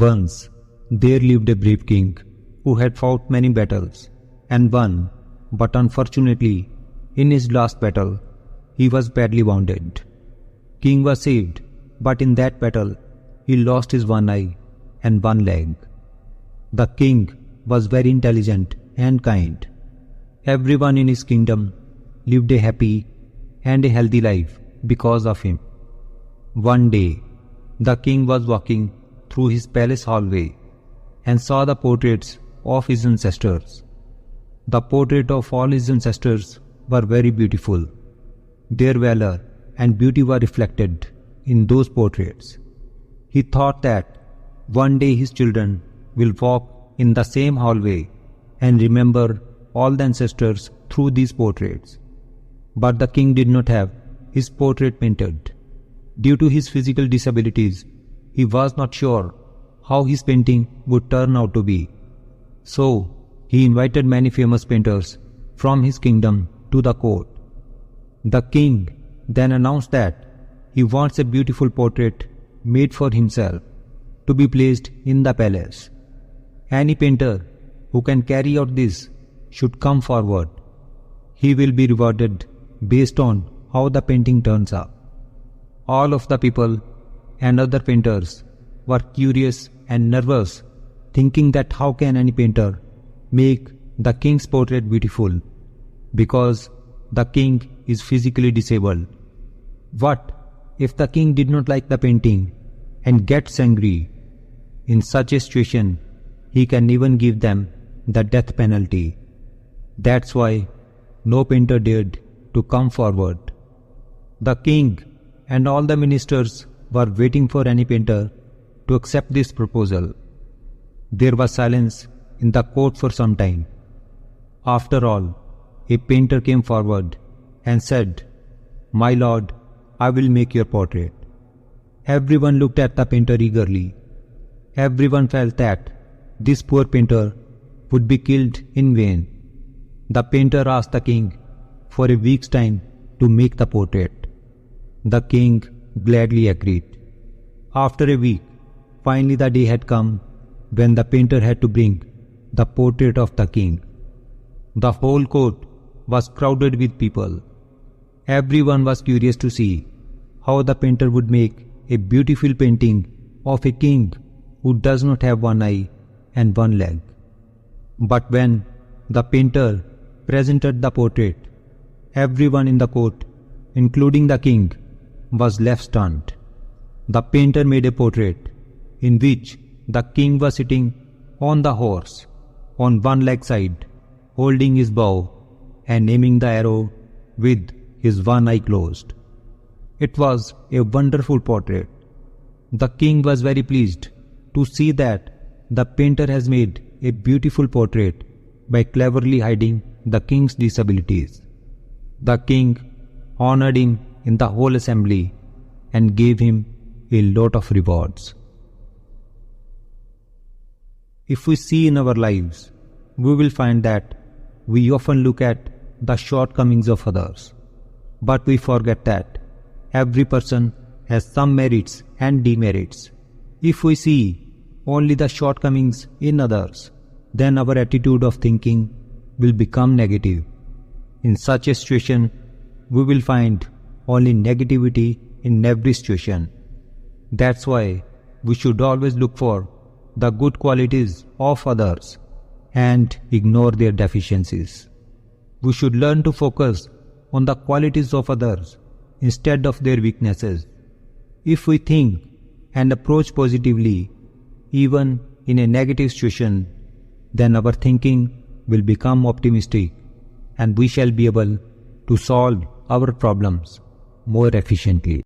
Once there lived a brave king who had fought many battles and won, but unfortunately, in his last battle, he was badly wounded. King was saved, but in that battle, he lost his one eye and one leg. The king was very intelligent and kind. Everyone in his kingdom lived a happy and a healthy life because of him. One day, the king was walking through his palace hallway and saw the portraits of his ancestors. The portrait of all his ancestors were very beautiful. Their valor and beauty were reflected in those portraits. He thought that one day his children will walk in the same hallway and remember all the ancestors through these portraits. But the king did not have his portrait painted. Due to his physical disabilities, he was not sure how his painting would turn out to be. So, he invited many famous painters from his kingdom to the court. The king then announced that he wants a beautiful portrait made for himself to be placed in the palace. Any painter who can carry out this should come forward. He will be rewarded based on how the painting turns out. All of the people and other painters were curious and nervous, thinking that how can any painter make the king's portrait beautiful, because the king is physically disabled. What if the king did not like the painting and gets angry? In such a situation, he can even give them the death penalty. That's why no painter dared to come forward. The king and all the ministers were waiting for any painter to accept this proposal. There was silence in the court for some time. After all, a painter came forward and said, "My lord, I will make your portrait." Everyone looked at the painter eagerly. Everyone felt that this poor painter would be killed in vain. The painter asked the king for a week's time to make the portrait. The king gladly agreed. After a week, finally the day had come when the painter had to bring the portrait of the king. The whole court was crowded with people. Everyone was curious to see how the painter would make a beautiful painting of a king who does not have one eye and one leg. But when the painter presented the portrait, everyone in the court, including the king, was left stunned. The painter made a portrait in which the king was sitting on the horse, on one leg side, holding his bow and aiming the arrow with his one eye closed. It was a wonderful portrait. The king was very pleased to see that the painter has made a beautiful portrait by cleverly hiding the king's disabilities. The king honored him in the whole assembly and gave him a lot of rewards. If we see in our lives, we will find that we often look at the shortcomings of others, but we forget that every person has some merits and demerits. If we see only the shortcomings in others, then our attitude of thinking will become negative. In such a situation, we will find only negativity in every situation. That's why we should always look for the good qualities of others and ignore their deficiencies. We should learn to focus on the qualities of others instead of their weaknesses. If we think and approach positively, even in a negative situation, then our thinking will become optimistic and we shall be able to solve our problems more efficiently.